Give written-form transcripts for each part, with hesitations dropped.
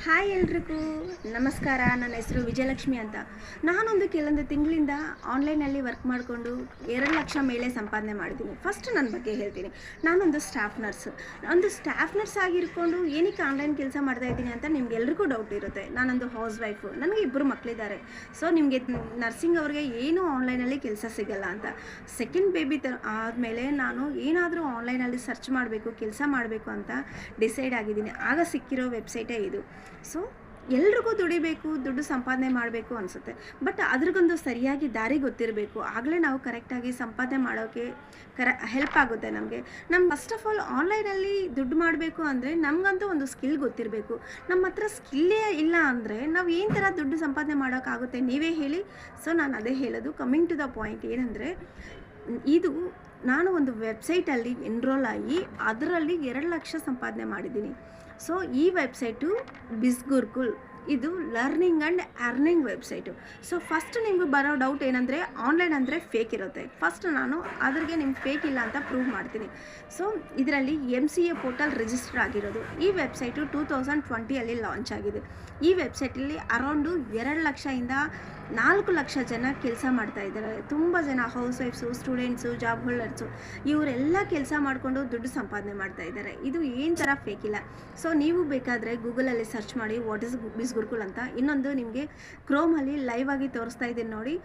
Hi ಎಲ್ರಿಗೂ ನಮಸ್ಕಾರ. ನನ್ನ ಹೆಸರು ವಿಜಯಲಕ್ಷ್ಮಿ ಅಂತ. ನಾನೊಂದು ಕೆಲವೊಂದು ತಿಂಗಳಿಂದ ಆನ್ಲೈನಲ್ಲಿ ವರ್ಕ್ ಮಾಡಿಕೊಂಡು 2 ಲಕ್ಷ ಮೇಲೆ ಸಂಪಾದನೆ ಮಾಡಿದ್ದೀನಿ. ಫಸ್ಟ್ ನನ್ನ ಬಗ್ಗೆ ಹೇಳ್ತೀನಿ. ನಾನೊಂದು ಸ್ಟಾಫ್ ನರ್ಸ್ ಆಗಿರ್ಕೊಂಡು ಏನಕ್ಕೆ ಆನ್ಲೈನ್ ಕೆಲಸ ಮಾಡ್ತಾಯಿದ್ದೀನಿ ಅಂತ ನಿಮ್ಗೆಲ್ರಿಗೂ ಡೌಟ್ ಇರುತ್ತೆ. ನಾನೊಂದು ಹೌಸ್ ವೈಫು, ನನಗೆ 2 ಮಕ್ಕಳಿದ್ದಾರೆ. ಸೊ ನಿಮಗೆ ನರ್ಸಿಂಗ್ ಅವ್ರಿಗೆ ಏನೂ ಆನ್ಲೈನಲ್ಲಿ ಕೆಲಸ ಸಿಗಲ್ಲ ಅಂತ. ಸೆಕೆಂಡ್ ಬೇಬಿ ಆದಮೇಲೆ ನಾನು ಏನಾದರೂ ಆನ್ಲೈನಲ್ಲಿ ಸರ್ಚ್ ಮಾಡಬೇಕು, ಕೆಲಸ ಮಾಡಬೇಕು ಅಂತ ಡಿಸೈಡ್ ಆಗಿದ್ದೀನಿ. ಆಗ ಸಿಕ್ಕಿರೋ ವೆಬ್ಸೈಟೇ ಇದು. ಸೊ ಎಲ್ರಿಗೂ ದುಡಿಬೇಕು, ದುಡ್ಡು ಸಂಪಾದನೆ ಮಾಡಬೇಕು ಅನಿಸುತ್ತೆ. ಬಟ್ ಅದ್ರಿಗೊಂದು ಸರಿಯಾಗಿ ದಾರಿ ಗೊತ್ತಿರಬೇಕು. ಆಗಲೇ ನಾವು ಕರೆಕ್ಟಾಗಿ ಸಂಪಾದನೆ ಮಾಡೋಕ್ಕೆ ಹೆಲ್ಪ್ ಆಗುತ್ತೆ ನಮಗೆ. ಫಸ್ಟ್ ಆಫ್ ಆಲ್ ಆನ್ಲೈನಲ್ಲಿ ದುಡ್ಡು ಮಾಡಬೇಕು ಅಂದರೆ ನಮಗಂತೂ ಒಂದು ಸ್ಕಿಲ್ ಗೊತ್ತಿರಬೇಕು. ನಮ್ಮ ಹತ್ರ ಸ್ಕಿಲ್ಲೇ ಇಲ್ಲ ಅಂದರೆ ನಾವು ಏನು ಥರ ದುಡ್ಡು ಸಂಪಾದನೆ ಮಾಡೋಕ್ಕಾಗುತ್ತೆ, ನೀವೇ ಹೇಳಿ. ಸೊ ನಾನು ಅದೇ ಹೇಳೋದು, ಕಮ್ಮಿಂಗ್ ಟು ದ ಪಾಯಿಂಟ್. ಏನಂದರೆ ಇದು ನಾನು ಒಂದು ವೆಬ್ಸೈಟಲ್ಲಿ ಎನ್ರೋಲ್ ಆಗಿ ಅದರಲ್ಲಿ 2 ಲಕ್ಷ ಸಂಪಾದನೆ ಮಾಡಿದ್ದೀನಿ. ಸೊ ಈ ವೆಬ್ಸೈಟು ಬಿಸ್ಗುರುಕುಲ್, ಇದು learning and earning website. So first ನಿಮಗೆ ಬರೋ ಡೌಟ್ ಏನಂದರೆ ಆನ್ಲೈನ್ ಅಂದರೆ ಫೇಕ್ ಇರುತ್ತೆ. ಫಸ್ಟ್ ನಾನು ಅದ್ರಿಗೆ ನಿಮ್ಗೆ ಫೇಕ್ ಇಲ್ಲ ಅಂತ ಪ್ರೂವ್ ಮಾಡ್ತೀನಿ. ಸೊ ಇದರಲ್ಲಿ MCA ಪೋರ್ಟಲ್ ರಿಜಿಸ್ಟರ್ ಆಗಿರೋದು. ಈ ವೆಬ್ಸೈಟು 2020 ಲಾಂಚ್ ಆಗಿದೆ. ಈ ವೆಬ್ಸೈಟಲ್ಲಿ ಅರೌಂಡು 2 ಲಕ್ಷದಿಂದ 4 ಲಕ್ಷ ಜನ ಕೆಲಸ ಮಾಡ್ತಾ ಇದ್ದಾರೆ. ತುಂಬ ಜನ house wives, students, job holders ಇವರೆಲ್ಲ ಕೆಲಸ ಮಾಡಿಕೊಂಡು ದುಡ್ಡು ಸಂಪಾದನೆ ಮಾಡ್ತಾ ಇದ್ದಾರೆ. ಇದು ಏನು ಥರ ಫೇಕ್ ಇಲ್ಲ. ಸೊ ನೀವು ಬೇಕಾದರೆ ಗೂಗಲಲ್ಲಿ ಸರ್ಚ್ ಮಾಡಿ ವಾಟ್ ಇಸ್ ಬಿಸ್ಗುರುಕುಲ್ ಅಂತ. ಇನ್ನೊಂದು ನಿಮಗೆ ಕ್ರೋಮಲ್ಲಿ ಲೈವ್ ಆಗಿ ತೋರಿಸ್ತಾ ಇದ್ದೀನಿ ನೋಡಿ.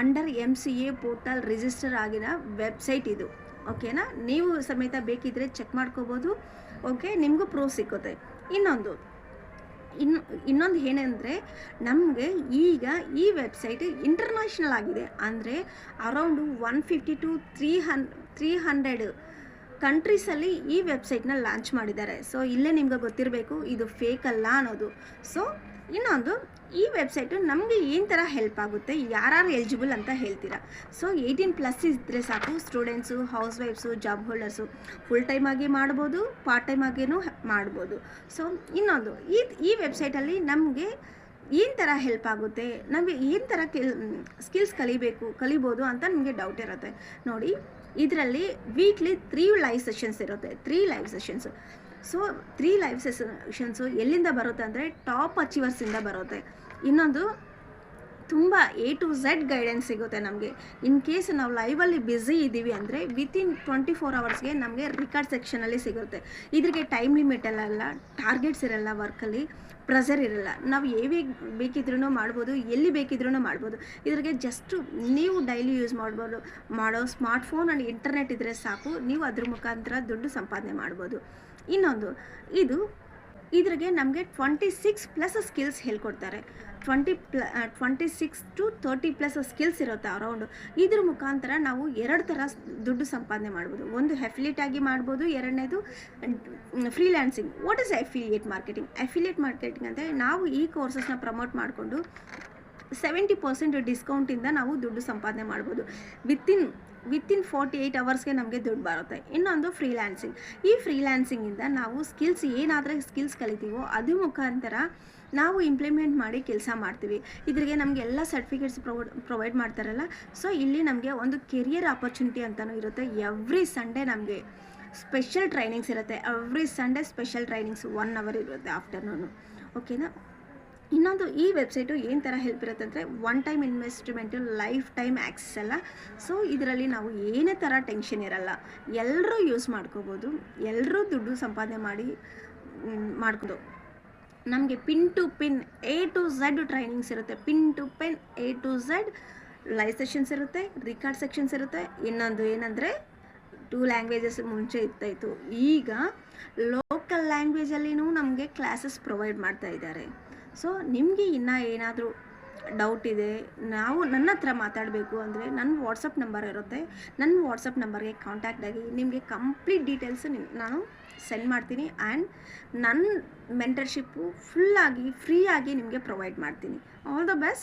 ಅಂಡರ್ MCA ಪೋರ್ಟಲ್ ರಿಜಿಸ್ಟರ್ ಆಗಿರೋ ವೆಬ್ಸೈಟ್ ಇದು. ಓಕೆನಾ, ನೀವು ಸಮೇತ ಬೇಕಿದ್ದರೆ ಚೆಕ್ ಮಾಡ್ಕೋಬೋದು. ಓಕೆ, ನಿಮಗೂ ಪ್ರೋ ಸಿಕ್ಕುತ್ತೆ. ಇನ್ನೊಂದು ಏನಂದರೆ ನಮಗೆ ಈಗ ಈ ವೆಬ್ಸೈಟ್ ಇಂಟರ್ನ್ಯಾಷನಲ್ ಆಗಿದೆ. ಅಂದರೆ ಅರೌಂಡು 150 to 300 ಕಂಟ್ರೀಸಲ್ಲಿ ಈ ವೆಬ್ಸೈಟ್ನ ಲಾಂಚ್ ಮಾಡಿದ್ದಾರೆ. ಸೊ ಇಲ್ಲೇ ನಿಮ್ಗೆ ಗೊತ್ತಿರಬೇಕು ಇದು ಫೇಕ್ ಅಲ್ಲ ಅನ್ನೋದು. ಸೊ ಇನ್ನೊಂದು, ಈ ವೆಬ್ಸೈಟು ನಮಗೆ ಏನು ಥರ ಹೆಲ್ಪ್ ಆಗುತ್ತೆ, ಯಾರು ಎಲಿಜಿಬಲ್ ಅಂತ ಹೇಳ್ತೀರಾ. ಸೊ 18+ ಇದ್ದರೆ ಸಾಕು. Students, house wives, job holders full time ಆಗಿ ಮಾಡ್ಬೋದು, ಪಾರ್ಟ್ ಟೈಮ್ ಆಗಿಯೂ ಮಾಡ್ಬೋದು. ಸೊ ಇನ್ನೊಂದು, ಈ ವೆಬ್ಸೈಟಲ್ಲಿ ನಮಗೆ ಏನು ಥರ ಹೆಲ್ಪ್ ಆಗುತ್ತೆ, ನಮಗೆ ಏನು ಥರ ಸ್ಕಿಲ್ಸ್ ಕಲಿಬೋದು ಅಂತ ನಿಮಗೆ ಡೌಟ್ ಇರುತ್ತೆ ನೋಡಿ. ಇದರಲ್ಲಿ ವೀಕ್ಲಿ 3 ಲೈವ್ ಸೆಷನ್ಸ್ ಇರುತ್ತೆ. 3 live sessions. So 3 live sessions ಎಲ್ಲಿಂದ ಬರುತ್ತೆ ಅಂದರೆ ಟಾಪ್ ಅಚೀವರ್ಸಿಂದ ಬರುತ್ತೆ. ಇನ್ನೊಂದು, ತುಂಬ A to Z ಗೈಡೆನ್ಸ್ ಸಿಗುತ್ತೆ ನಮಗೆ. ಇನ್ ಕೇಸ್ ನಾವು ಲೈವಲ್ಲಿ ಬ್ಯುಸಿ ಇದ್ದೀವಿ ಅಂದರೆ ವಿತಿನ್ 24 ಅವರ್ಸ್ಗೆ ನಮಗೆ ರಿಕಾರ್ಡ್ ಸೆಕ್ಷನಲ್ಲಿ ಸಿಗುತ್ತೆ. ಇದ್ರಿಗೆ ಟೈಮ್ ಲಿಮಿಟ್ ಎಲ್ಲ, ಟಾರ್ಗೆಟ್ಸ್ ಇರಲ್ಲ, ವರ್ಕಲ್ಲಿ ಪ್ರೆಷರ್ ಇರಲ್ಲ. ನಾವು ಬೇಕಿದ್ರೂ ಮಾಡ್ಬೋದು, ಎಲ್ಲಿ ಬೇಕಿದ್ರೂ ಮಾಡ್ಬೋದು. ಇದ್ರಿಗೆ ಜಸ್ಟು ನೀವು ಡೈಲಿ ಯೂಸ್ ಮಾಡೋ ಸ್ಮಾರ್ಟ್ಫೋನ್ ಆ್ಯಂಡ್ ಇಂಟರ್ನೆಟ್ ಇದ್ದರೆ ಸಾಕು, ನೀವು ಅದ್ರ ಮುಖಾಂತರ ದುಡ್ಡು ಸಂಪಾದನೆ ಮಾಡ್ಬೋದು. ಇನ್ನೊಂದು, ಇದ್ರಿಗೆ ನಮಗೆ 26+ ಸ್ಕಿಲ್ಸ್ ಹೇಳ್ಕೊಡ್ತಾರೆ. 26 to 30+ ಸ್ಕಿಲ್ಸ್ ಇರುತ್ತೆ ಅರೌಂಡು. ಇದ್ರ ಮುಖಾಂತರ ನಾವು 2 ಥರ ದುಡ್ಡು ಸಂಪಾದನೆ ಮಾಡ್ಬೋದು. ಒಂದು ಅಫಿಲಿಯೇಟ್ ಆಗಿ ಮಾಡ್ಬೋದು, ಎರಡನೇದು freelancing. What is affiliate marketing? Affiliate marketing ಅಂದರೆ ನಾವು ಈ ಕೋರ್ಸಸ್ನ ಪ್ರಮೋಟ್ ಮಾಡಿಕೊಂಡು 70% ಡಿಸ್ಕೌಂಟಿಂದ ನಾವು ದುಡ್ಡು ಸಂಪಾದನೆ ಮಾಡ್ಬೋದು. ವಿತಿನ್ 48 ಅವರ್ಸ್ಗೆ ನಮಗೆ ದುಡ್ಡು ಬರುತ್ತೆ. ಇನ್ನೊಂದು ಫ್ರೀಲ್ಯಾನ್ಸಿಂಗ್. ಈ ಫ್ರೀಲ್ಯಾನ್ಸಿಂಗಿಂದ ನಾವು ಏನಾದರೂ ಸ್ಕಿಲ್ಸ್ ಕಲಿತೀವೋ ಅದ್ರ ಮುಖಾಂತರ ನಾವು ಇಂಪ್ಲಿಮೆಂಟ್ ಮಾಡಿ ಕೆಲಸ ಮಾಡ್ತೀವಿ. ಇದ್ರಿಗೆ ನಮಗೆಲ್ಲ ಸರ್ಟಿಫಿಕೇಟ್ಸ್ ಪ್ರೊವೈಡ್ ಮಾಡ್ತಾರಲ್ಲ. ಸೊ ಇಲ್ಲಿ ನಮಗೆ ಒಂದು ಕೆರಿಯರ್ ಆಪರ್ಚುನಿಟಿ ಅಂತಲೂ ಇರುತ್ತೆ. ಎವ್ರಿ ಸಂಡೇ ನಮಗೆ ಸ್ಪೆಷಲ್ ಟ್ರೈನಿಂಗ್ಸ್ ಇರುತ್ತೆ. Every Sunday special trainings 1 hour ಇರುತ್ತೆ ಆಫ್ಟರ್ನೂನು. ಓಕೆನಾ. ಇನ್ನೊಂದು, ಈ ವೆಬ್ಸೈಟು ಏನು ಥರ ಹೆಲ್ಪ್ ಇರುತ್ತೆ ಅಂದರೆ 1 time investment, life time access ಅಲ್ಲ. ಸೊ ಇದರಲ್ಲಿ ನಾವು ಏನೇ ಥರ ಟೆನ್ಷನ್ ಇರಲ್ಲ, ಎಲ್ಲರೂ ಯೂಸ್ ಮಾಡ್ಕೋಬೋದು, ಎಲ್ಲರೂ ದುಡ್ಡು ಸಂಪಾದನೆ ಮಾಡ್ಬೋದು. ನಮಗೆ pin to pin A to Z trainings ಇರುತ್ತೆ. Pin to pin A to Z live sessions ಇರುತ್ತೆ, ರಿಕಾರ್ಡ್ ಸೆಕ್ಷನ್ಸ್ ಇರುತ್ತೆ. ಇನ್ನೊಂದು ಏನಂದರೆ 2 ಲ್ಯಾಂಗ್ವೇಜಸ್ ಮುಂಚೆ ಇರ್ತಾಯಿತ್ತು, ಈಗ ಲೋಕಲ್ ಲ್ಯಾಂಗ್ವೇಜಲ್ಲಿನೂ ನಮಗೆ ಕ್ಲಾಸಸ್ ಪ್ರೊವೈಡ್ ಮಾಡ್ತಾ ಇದ್ದಾರೆ. ಸೊ ನಿಮಗೆ ಇನ್ನೂ ಏನಾದರೂ ಡೌಟ್ ಇದೆ, ನನ್ನ ಹತ್ರ ಮಾತಾಡಬೇಕು ಅಂದರೆ ನನ್ನ ವಾಟ್ಸಪ್ ನಂಬರ್ ಇರುತ್ತೆ. ನನ್ನ ವಾಟ್ಸಪ್ ನಂಬರ್ಗೆ ಕಾಂಟ್ಯಾಕ್ಟ್ ಆಗಿ ನಿಮಗೆ ಕಂಪ್ಲೀಟ್ ಡೀಟೇಲ್ಸ್ ನಾನು ಸೆಂಡ್ ಮಾಡ್ತೀನಿ. ಆ್ಯಂಡ್ ನನ್ನ ಮೆಂಟರ್ಶಿಪ್ಪು ಫುಲ್ಲಾಗಿ ಫ್ರೀಯಾಗಿ ನಿಮಗೆ ಪ್ರೊವೈಡ್ ಮಾಡ್ತೀನಿ. All the best.